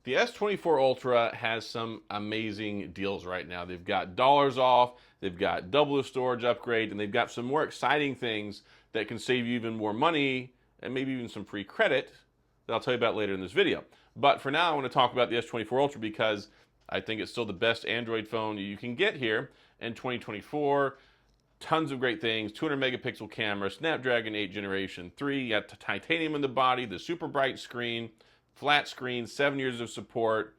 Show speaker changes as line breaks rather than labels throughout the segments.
The S24 Ultra has some amazing deals right now. They've got dollars off, they've got double the storage upgrade, and they've got some more exciting things that can save you even more money and maybe even some free credit that I'll tell you about later in this video. But for now, I want to talk about the S24 Ultra because I think it's still the best Android phone you can get here in 2024. Tons of great things, 200 megapixel camera, Snapdragon 8 Generation 3, you got titanium in the body, the super bright screen, flat screen, 7 years of support.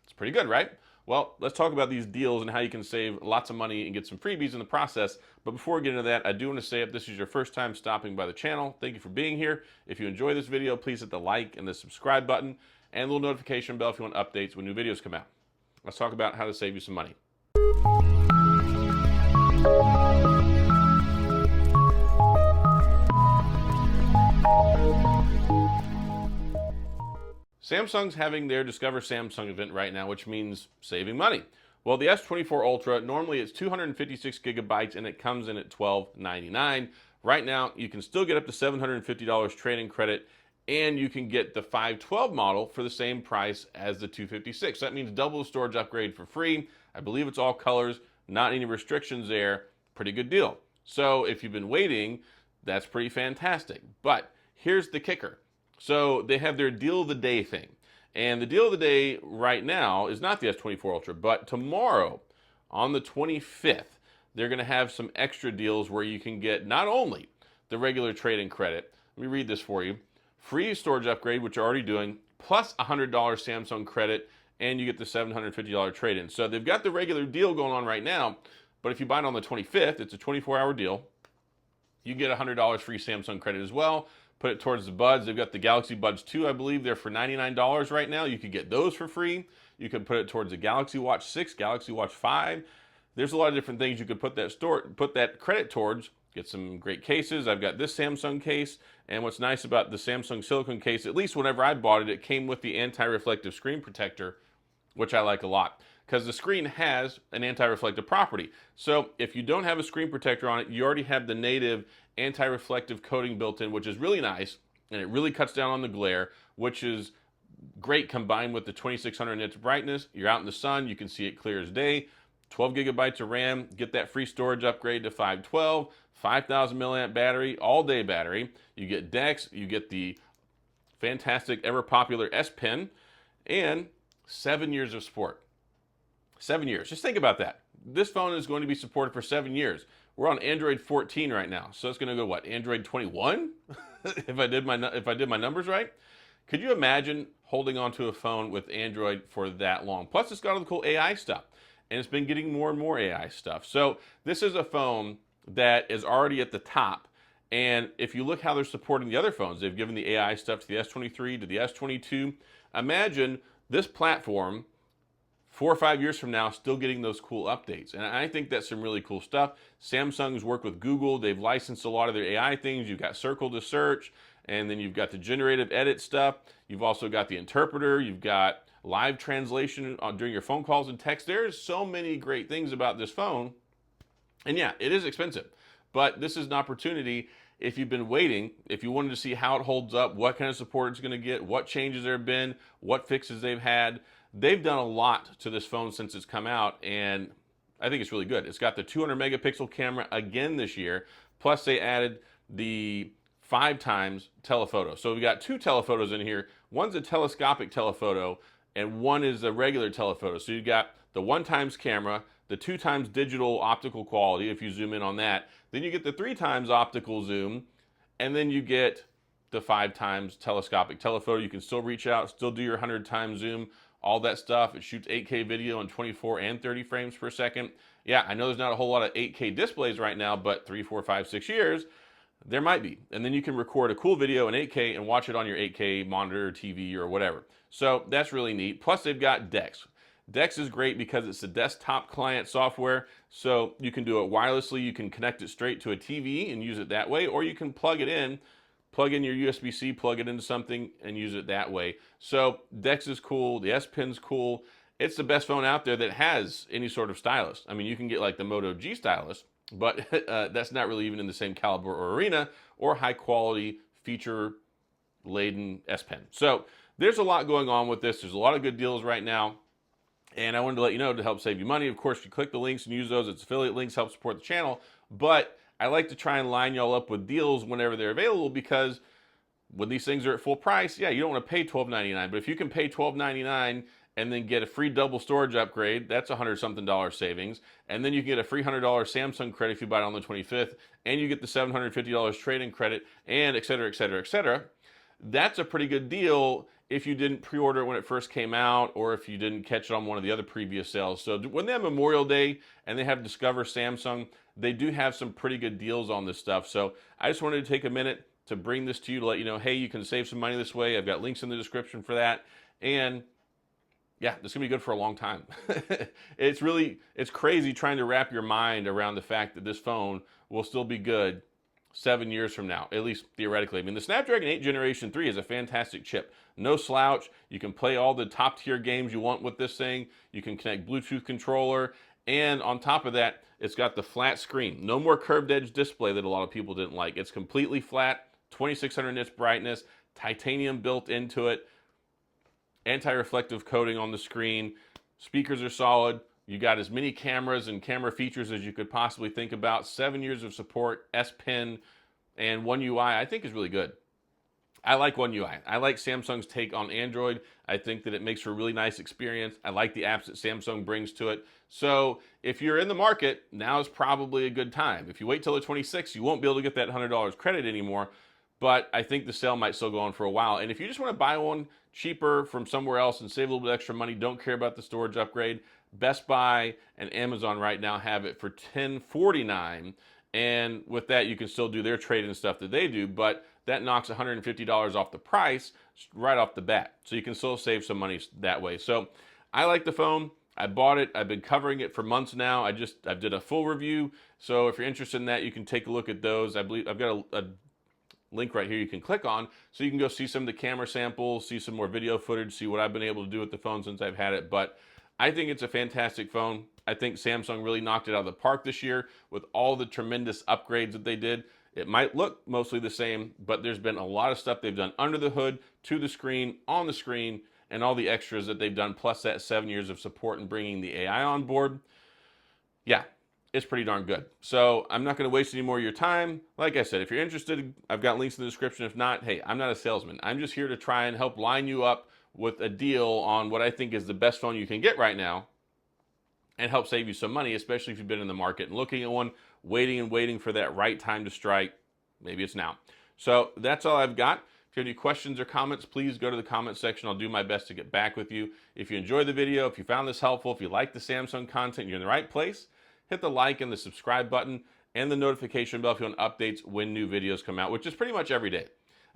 It's pretty good, right? Well, let's talk about these deals and how you can save lots of money and get some freebies in the process. But before we get into that, I do want to say if this is your first time stopping by the channel, thank you for being here. If you enjoy this video, please hit the like and the subscribe button and the little notification bell if you want updates when new videos come out. Let's talk about how to save you some money. Samsung's having their Discover Samsung event right now, which means saving money. Well, the S24 Ultra, normally it's 256 gigabytes and it comes in at $1299. Right now, you can still get up to $750 trade-in credit and you can get the 512 model for the same price as the 256. That means double the storage upgrade for free. I believe it's all colors, not any restrictions there. Pretty good deal. So if you've been waiting, that's pretty fantastic. But here's the kicker. So they have their deal of the day thing. And the deal of the day right now is not the S24 Ultra, but tomorrow on the 25th, they're going to have some extra deals where you can get not only the regular trade-in credit, let me read this for you, free storage upgrade, which you're already doing, plus $100 Samsung credit, and you get the $750 trade-in. So they've got the regular deal going on right now, but if you buy it on the 25th, it's a 24-hour deal. You get $100 free Samsung credit as well. Put it towards the Buds. They've got the Galaxy Buds 2, I believe. They're for $99 right now. You could get those for free. You could put it towards the Galaxy Watch 6, Galaxy Watch 5. There's a lot of different things you could put that credit towards. Get some great cases. I've got this Samsung case, and what's nice about the Samsung silicone case, at least whenever I bought it, it came with the anti-reflective screen protector, which I like a lot, because the screen has an anti-reflective property. So if you don't have a screen protector on it, you already have the native anti-reflective coating built in, which is really nice, and it really cuts down on the glare, which is great combined with the 2600 nits brightness. You're out in the sun, you can see it clear as day. 12 gigabytes of RAM, get that free storage upgrade to 512, 5,000 milliamp battery, all-day battery. You get DeX, you get the fantastic, ever-popular S Pen, and 7 years of support. 7 years. Just think about that. This phone is going to be supported for 7 years. We're on Android 14 right now, so it's going to go what? Android 21? if I did my numbers right. Could you imagine holding onto a phone with Android for that long? Plus, it's got all the cool AI stuff, and it's been getting more and more AI stuff. So this is a phone that is already at the top. And if you look how they're supporting the other phones, they've given the AI stuff to the S23, to the S22. Imagine this platform 4 or 5 years from now, still getting those cool updates. And I think that's some really cool stuff. Samsung's worked with Google. They've licensed a lot of their AI things. You've got Circle to search, and then you've got the generative edit stuff. You've also got the interpreter. You've got live translation during your phone calls and text. There's so many great things about this phone. And yeah, it is expensive, but this is an opportunity. If you've been waiting, if you wanted to see how it holds up, what kind of support it's going to get, what changes there have been, what fixes they've had, they've done a lot to this phone since it's come out, and I think it's really good. It's got the 200 megapixel camera again this year, plus they added the 5 times telephoto. So we've got 2 telephotos in here. One's a telescopic telephoto, and one is a regular telephoto. So you've got the 1 times camera, the 2 times digital optical quality, if you zoom in on that. Then you get the 3 times optical zoom, and then you get the 5 times telescopic telephoto. You can still reach out, still do your 100 times zoom, all that stuff. It shoots 8K video in 24 and 30 frames per second. Yeah, I know there's not a whole lot of 8K displays right now, but 3, 4, 5, 6 years, there might be. And then you can record a cool video in 8K and watch it on your 8K monitor, TV, or whatever. So that's really neat. Plus they've got DeX. DeX is great because it's a desktop client software, so you can do it wirelessly. You can connect it straight to a TV and use it that way, or you can plug in your USB-C, plug it into something, and use it that way. So DeX is cool, the S Pen's cool. It's the best phone out there that has any sort of stylus. I mean, you can get like the Moto G stylus, but that's not really even in the same caliber or arena or high quality feature laden S Pen. So there's a lot going on with this. There's a lot of good deals right now. And I wanted to let you know to help save you money. Of course, if you click the links and use those, it's affiliate links, help support the channel. But I like to try and line y'all up with deals whenever they're available, because when these things are at full price, yeah, you don't want to pay $12.99. But if you can pay $12.99 and then get a free double storage upgrade, that's $100-something savings. And then you can get a free $100 Samsung credit if you buy it on the 25th, and you get the $750 trade-in credit, and et cetera, et cetera, et cetera. That's a pretty good deal if you didn't pre-order it when it first came out, or if you didn't catch it on one of the other previous sales. So when they have Memorial Day and they have Discover Samsung, they do have some pretty good deals on this stuff. So I just wanted to take a minute to bring this to you to let you know, hey, you can save some money this way. I've got links in the description for that. And yeah, this is gonna be good for a long time. It's crazy trying to wrap your mind around the fact that this phone will still be good 7 years from now, at least theoretically. I mean, the Snapdragon 8 Generation 3 is a fantastic chip. No slouch. You can play all the top tier games you want with this thing. You can connect Bluetooth controller. And on top of that, it's got the flat screen. No more curved edge display that a lot of people didn't like. It's completely flat, 2600 nits brightness, titanium built into it, anti-reflective coating on the screen. Speakers are solid. You got as many cameras and camera features as you could possibly think about. 7 years of support, S Pen, and One UI I think is really good. I like One UI. I like Samsung's take on Android. I think that it makes for a really nice experience. I like the apps that Samsung brings to it. So if you're in the market, now is probably a good time. If you wait till the 26th, you won't be able to get that $100 credit anymore. But I think the sale might still go on for a while. And if you just want to buy one cheaper from somewhere else and save a little bit extra money, don't care about the storage upgrade, Best Buy and Amazon right now have it for $10.49. And with that, you can still do their trade and stuff that they do, but that knocks $150 off the price right off the bat. So you can still save some money that way. So I like the phone. I bought it. I've been covering it for months now. I did a full review. So if you're interested in that, you can take a look at those. I believe I've got a link right here you can click on, so you can go see some of the camera samples, see some more video footage, see what I've been able to do with the phone since I've had it. But I think it's a fantastic phone. I think Samsung really knocked it out of the park this year with all the tremendous upgrades that they did. It might look mostly the same, but there's been a lot of stuff they've done under the hood, to the screen, on the screen, and all the extras that they've done, plus that 7 years of support and bringing the AI on board. Yeah, it's pretty darn good. So I'm not going to waste any more of your time. Like I said, if you're interested, I've got links in the description. If not, hey, I'm not a salesman. I'm just here to try and help line you up with a deal on what I think is the best phone you can get right now and help save you some money, especially if you've been in the market and looking at one, waiting and waiting for that right time to strike. Maybe it's now. So that's all I've got. If you have any questions or comments, please go to the comment section. I'll do my best to get back with you. If you enjoyed the video, if you found this helpful, if you like the Samsung content, you're in the right place. Hit the like and the subscribe button and the notification bell if you want updates when new videos come out, which is pretty much every day.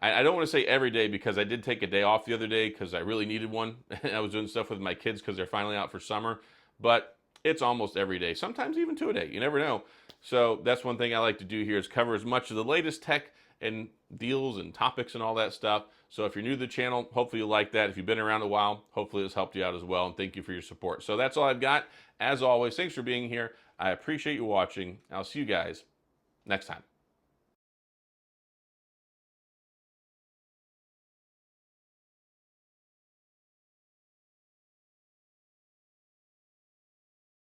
I don't want to say every day because I did take a day off the other day because I really needed one. I was doing stuff with my kids because they're finally out for summer. But it's almost every day, sometimes even 2 a day. You never know. So that's one thing I like to do here is cover as much of the latest tech and deals and topics and all that stuff. So if you're new to the channel, hopefully you'll like that. If you've been around a while, hopefully this helped you out as well. And thank you for your support. So that's all I've got. As always, thanks for being here. I appreciate you watching. I'll see you guys next time.